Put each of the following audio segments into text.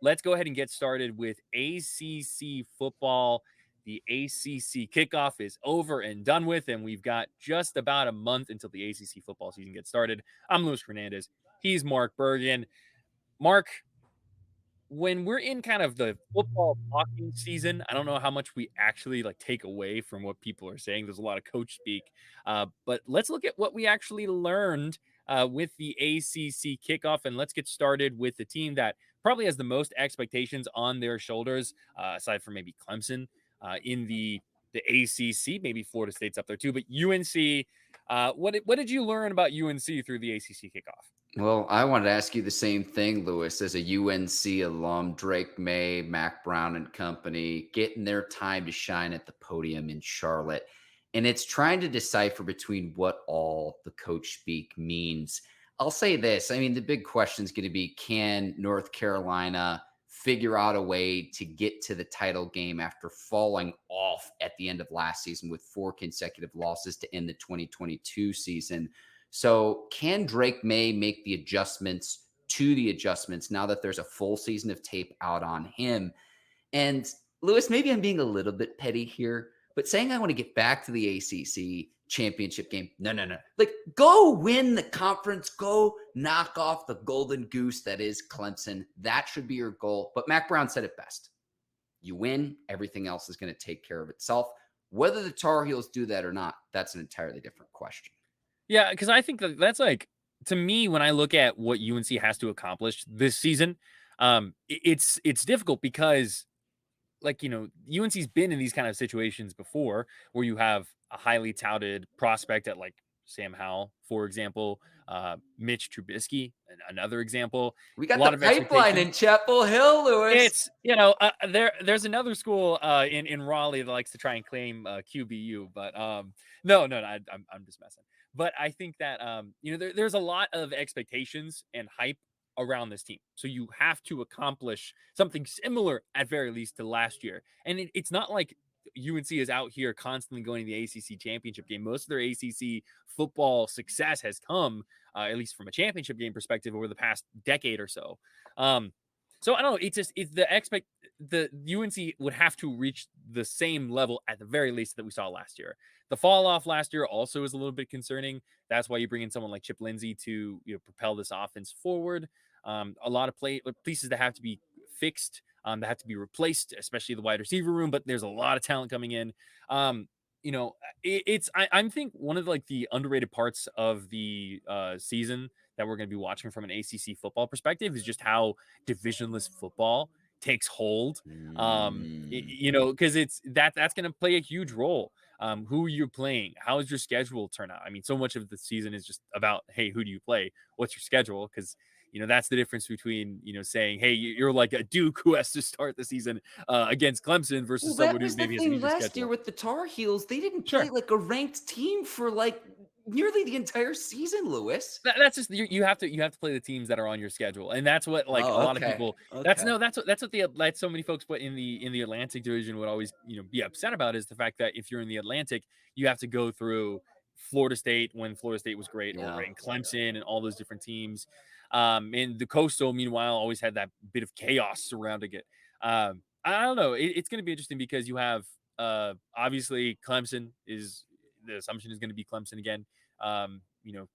let's go ahead and get started with ACC football. The ACC kickoff is over and done with, and we've got just about a month until the ACC football season gets started. I'm Luis Fernandez. He's Mark Bergin. Mark, when we're in kind of the football talking season, I don't know how much we actually like take away from what people are saying. There's a lot of coach speak, but let's look at what we actually learned with the ACC kickoff, and let's get started with the team that probably has the most expectations on their shoulders, aside from maybe Clemson in the ACC. Maybe Florida State's up there too, but UNC. What did you learn about UNC through the ACC kickoff? Well, I wanted to ask you the same thing, Lewis, as a UNC alum, Drake May, Mac Brown and company, getting their time to shine at the podium in Charlotte. And it's trying to decipher between what all the coach speak means. I'll say this. I mean, the big question is going to be, can North Carolina figure out a way to get to the title game after falling off at the end of last season with 4 consecutive losses to end the 2022 season? So can Drake May make the adjustments to the adjustments now that there's a full season of tape out on him? And Lewis, maybe I'm being a little bit petty here, but saying I want to get back to the ACC championship game. No. Like, go win the conference. Go knock off the golden goose that is Clemson. That should be your goal. But Mac Brown said it best. You win, everything else is going to take care of itself. Whether the Tar Heels do that or not, that's an entirely different question. Yeah, because I think that's like, to me, when I look at what UNC has to accomplish this season, it's difficult because, like, UNC's been in these kind of situations before where you have a highly touted prospect at like Sam Howell, for example, Mitch Trubisky, another example. We A got lot the of pipeline expectation. in Chapel Hill, Lewis. It's there's another school in Raleigh that likes to try and claim QBU, but no, I'm just messing. But I think that there's a lot of expectations and hype around this team, so you have to accomplish something similar at very least to last year. And it's not like UNC is out here constantly going to the ACC championship game. Most of their ACC football success has come, at least from a championship game perspective, over the past decade or so. So I don't know. It's the UNC would have to reach the same level at the very least that we saw last year. The fall off last year also is a little bit concerning. That's why you bring in someone like Chip Lindsey to propel this offense forward. A lot of pieces that have to be fixed, that have to be replaced, especially the wide receiver room. But there's a lot of talent coming in. I think one of like the underrated parts of the season that we're going to be watching from an ACC football perspective is just how divisionless football takes hold. Because that's going to play a huge role. Who you're playing, how is your schedule turn out? I mean, so much of the season is just about, hey, who do you play? What's your schedule? Because that's the difference between saying, hey, you're like a Duke who has to start the season against Clemson Well, versus that someone who was the maybe has an thing easier last year schedule. with the Tar Heels. They didn't play Sure. like a ranked team for like nearly the entire season, Lewis. That's just you have to play the teams that are on your schedule, and that's what like a Oh, lot of okay. people. That's Okay. no, that's what that's so many folks put in the Atlantic division would always be upset about is the fact that if you're in the Atlantic, you have to go through Florida State when Florida State was great, or Yeah. in Clemson and all those different teams. And the Coastal, meanwhile, always had that bit of chaos surrounding it. I don't know. It's going to be interesting because you have obviously Clemson is the assumption is going to be Clemson again.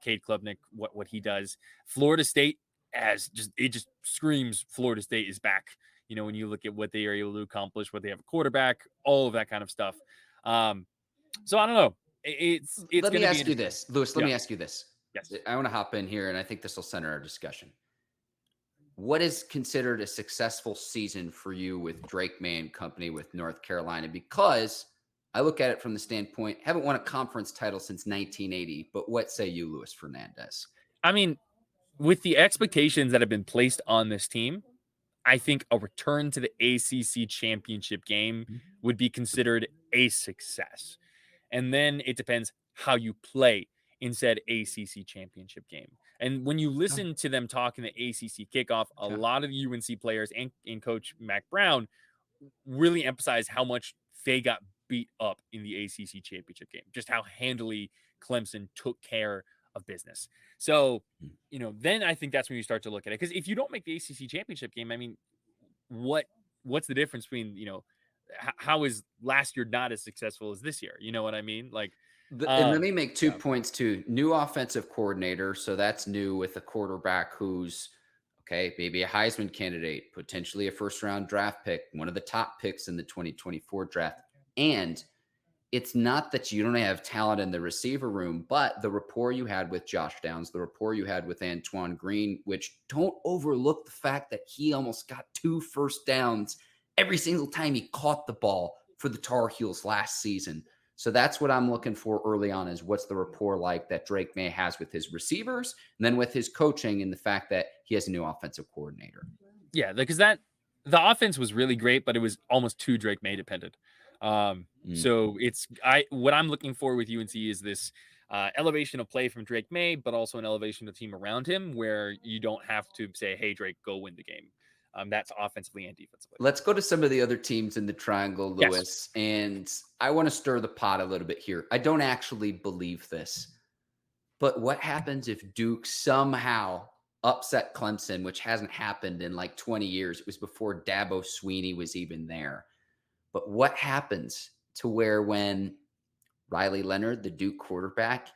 Cade Klubnik, what he does. Florida State just screams Florida State is back. When you look at what they are able to accomplish, what they have a quarterback, all of that kind of stuff. So I don't know. It's Let going me to be ask you interesting. this, Lewis. Let Yeah. me ask you this. Yes. I want to hop in here, and I think this will center our discussion. What is considered a successful season for you with Drake May and company with North Carolina? Because I look at it from the standpoint, haven't won a conference title since 1980. But what say you, Luis Fernandez? I mean, with the expectations that have been placed on this team, I think a return to the ACC championship game would be considered a success. And then it depends how you play in said ACC championship game. And when you Okay. listen to them talk in the ACC kickoff, a Okay. lot of the UNC players and coach Mac Brown really emphasize how much they got beat up in the ACC championship game, just how handily Clemson took care of business. So, then I think that's when you start to look at it. Because if you don't make the ACC championship game, I mean, what's the difference between, how is last year not as successful as this year? You know what I mean? Like, And let me make 2 yeah, points too. New offensive coordinator, so that's new with a quarterback who's okay, maybe a Heisman candidate, potentially a first round draft pick, one of the top picks in the 2024 draft. And it's not that you don't have talent in the receiver room, but the rapport you had with Josh Downs, the rapport you had with Antoine Green, which don't overlook the fact that he almost got 2 first downs every single time he caught the ball for the Tar Heels last season. So that's what I'm looking for early on is what's the rapport like that Drake May has with his receivers and then with his coaching and the fact that he has a new offensive coordinator. yeah, because the offense was really great, but it was almost too Drake May dependent. Mm. So what I'm looking for with UNC is this elevation of play from Drake May, but also an elevation of the team around him, where you don't have to say, "Hey, Drake, go win the game." That's offensively and defensively. Let's go to some of the other teams in the triangle, Yes. Lewis. And I want to stir the pot a little bit here. I don't actually believe this, but what happens if Duke somehow upset Clemson, which hasn't happened in like 20 years? It was before Dabo Sweeney was even there. But what happens to where when Riley Leonard, the Duke quarterback,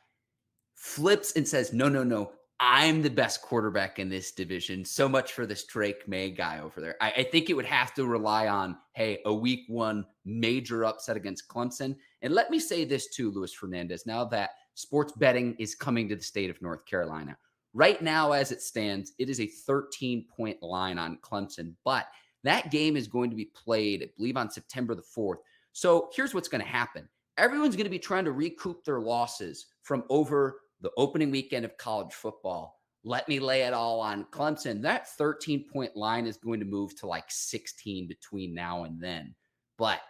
flips and says, no, no, no, I'm the best quarterback in this division. So much for this Drake May guy over there. I think it would have to rely on, hey, a week one major upset against Clemson. And let me say this too, Luis Fernandez, now that sports betting is coming to the state of North Carolina. Right now, as it stands, it is a 13-point line on Clemson, but that game is going to be played, I believe, on September the 4th. So here's what's going to happen. Everyone's going to be trying to recoup their losses from over the opening weekend of college football. Let me lay it all on Clemson. That 13-point line is going to move to like 16 between now and then. But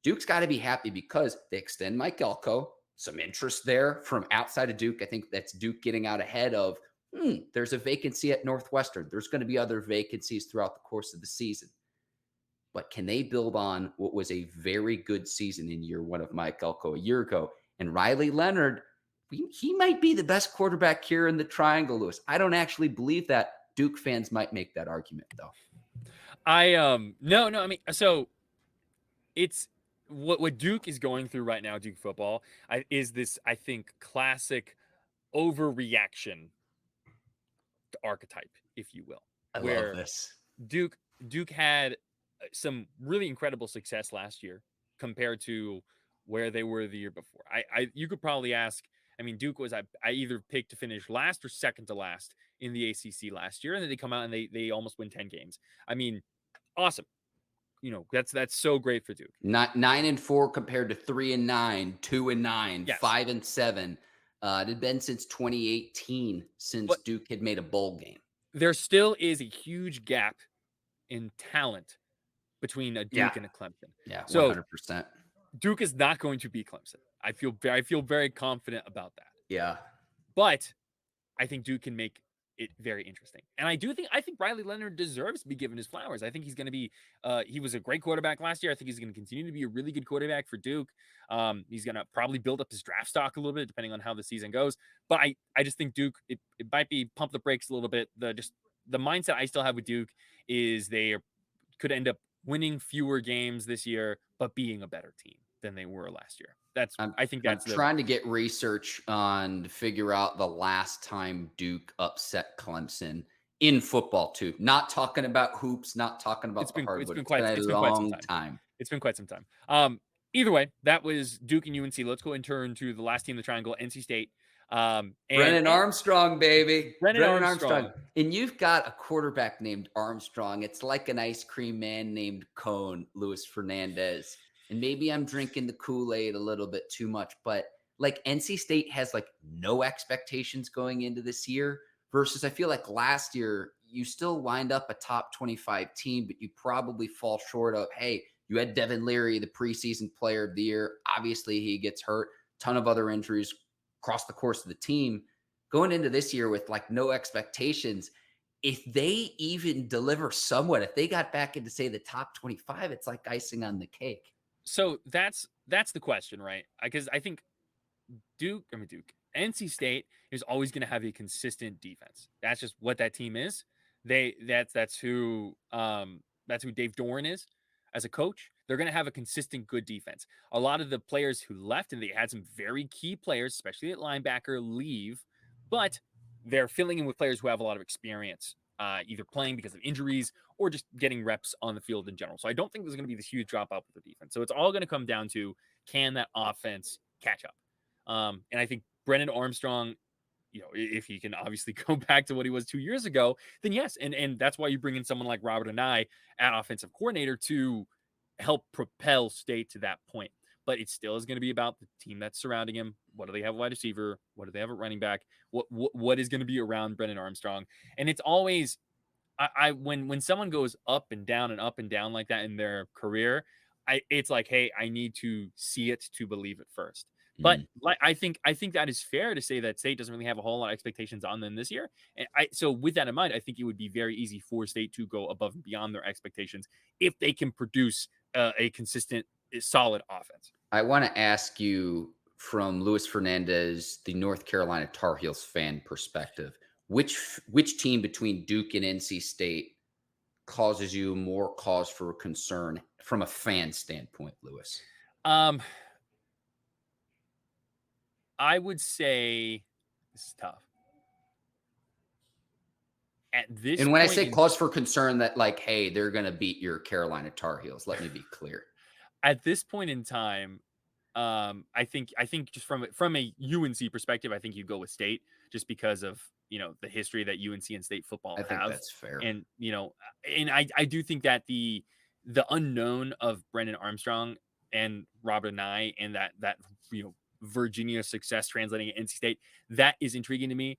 Duke's got to be happy because they extend Mike Elko. Some interest there from outside of Duke. I think that's Duke getting out ahead of, there's a vacancy at Northwestern. There's going to be other vacancies throughout the course of the season. But can they build on what was a very good season in year one of Mike Elko a year ago? And Riley Leonard, he might be the best quarterback here in the triangle, Lewis. I don't actually believe that. Duke fans might make that argument, though. No, I mean, so it's what Duke is going through right now, Duke football, is this, I think, classic overreaction archetype, if you will, I love where this. Duke Duke had some really incredible success last year compared to where they were the year before. You could probably ask. I mean, Duke was I either picked to finish last or second to last in the ACC last year, and then they come out and they almost win 10 games. I mean, awesome. That's so great for Duke. Not 9-4 compared to 3-9, 2-9, Yes, 5-7. It had been since 2018 since but Duke had made a bowl game. there still is a huge gap in talent between a Yeah. Duke and a Clemson. Yeah, So 100%. Duke is not going to beat Clemson. I feel very confident about that. Yeah. But I think Duke can make it very interesting. And I think Riley Leonard deserves to be given his flowers. I think he's going to be he was a great quarterback last year. I think he's going to continue to be a really good quarterback for Duke. He's going to probably build up his draft stock a little bit depending on how the season goes. But I just think Duke it might be pump the brakes a little bit. The mindset I still have with Duke is could end up winning fewer games this year but being a better team than they were last year. I'm I'm trying to get research on to figure out the last time Duke upset Clemson in football too. Not talking about hoops, not talking about the hardwood. It's been a long time. It's been quite some time. Either way, that was Duke and UNC. Let's go and turn to the last team in the triangle, NC State. Brennan Armstrong, baby. Brennan Armstrong. And you've got a quarterback named Armstrong. It's like an ice cream man named Cone, Luis Fernandez. And maybe I'm drinking the Kool-Aid a little bit too much, but like NC State has like no expectations going into this year versus I feel like last year you still wind up a top 25 team, but you probably fall short of, hey, you had Devin Leary, the preseason player of the year. Obviously he gets hurt, ton of other injuries across the course of the team. Going into this year with like no expectations, if they even deliver somewhat, if they got back into say the top 25, it's like icing on the cake. So that's the question, right? Because I think NC State is always going to have a consistent defense. That's just what that team is. That's who That's who Dave Doran is as a coach. They're going to have a consistent good defense. A lot of the players who left, and they had some very key players, especially at linebacker, leave, but they're filling in with players who have a lot of experience, either playing because of injuries or just getting reps on the field in general. So I don't think there's going to be this huge drop off with the defense. So it's all going to come down to, can that offense catch up? And I think Brennan Armstrong, if he can obviously go back to what he was 2 years ago, then yes. And that's why you bring in someone like Robert and I at offensive coordinator to help propel State to that point. But it still is going to be about the team that's surrounding him. What do they have a wide receiver? What do they have a running back? What is going to be around Brennan Armstrong? And it's always, when someone goes up and down like that in their career, it's like, hey, I need to see it to believe it first. But Mm. like, I think that is fair to say that State doesn't really have a whole lot of expectations on them this year. And so with that in mind, I think it would be very easy for State to go above and beyond their expectations if they can produce a consistent, solid offense. I want to ask you from Luis Fernandez, the North Carolina Tar Heels fan perspective, which team between Duke and NC State causes you more cause for concern from a fan standpoint, Lewis? Um, I would say this is tough. At this And when I point say in cause for concern that like, hey, they're going to beat your Carolina Tar Heels, let me be clear. at this point in time, I think just from a UNC perspective, I think you go with State just because of the history that UNC and State football I think have, that's fair. and I do think that the unknown of Brendan Armstrong and Robert Nye and that Virginia success translating at NC State, that is intriguing to me.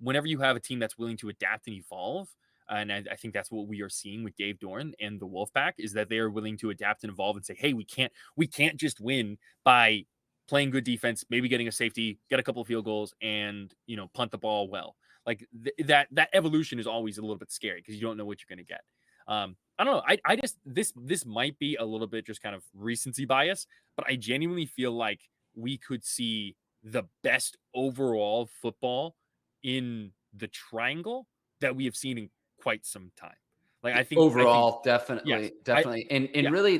Whenever you have a team that's willing to adapt and evolve, and I think that's what we are seeing with Dave Doran and the Wolfpack, is that they are willing to adapt and evolve and say, hey, we can't just win by playing good defense, maybe getting a safety, get a couple of field goals, and punt the ball well. Like that evolution is always a little bit scary because you don't know what you're going to get. I don't know. I just this might be a little bit just kind of recency bias, but I genuinely feel like we could see the best overall football in the triangle that we have seen in quite some time. Like I think Overall, yes. definitely, definitely. And Yeah, really,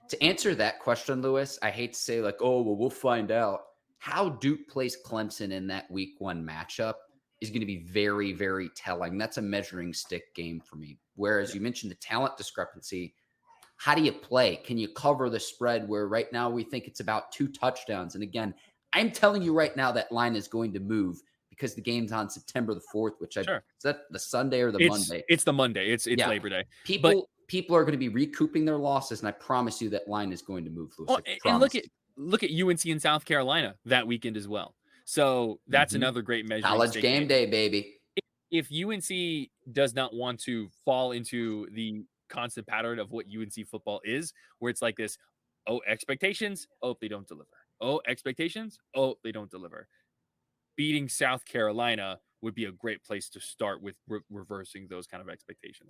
to answer that question, Lewis, I hate to say like, oh, well, we'll find out. How Duke plays Clemson in that week one matchup is going to be very, very telling. That's a measuring stick game for me. Whereas yeah, you mentioned the talent discrepancy. How do you play? Can you cover the spread where right now we think it's about 2 touchdowns? And again, I'm telling you right now that line is going to move because the game's on September the 4th, which is sure. that the Sunday or the Monday? It's the Monday. It's Yeah. Labor Day. But People are going to be recouping their losses, and I promise you that line is going to move, Lewis. I and promise look at UNC in South Carolina that weekend as well. So you. that's another great measuring College stick game game. day, baby. If UNC does not want to fall into the constant pattern of what UNC football is, where it's like this, oh, expectations, oh, they don't deliver. Oh, expectations, oh, they don't deliver. Beating South Carolina would be a great place to start with reversing those kind of expectations.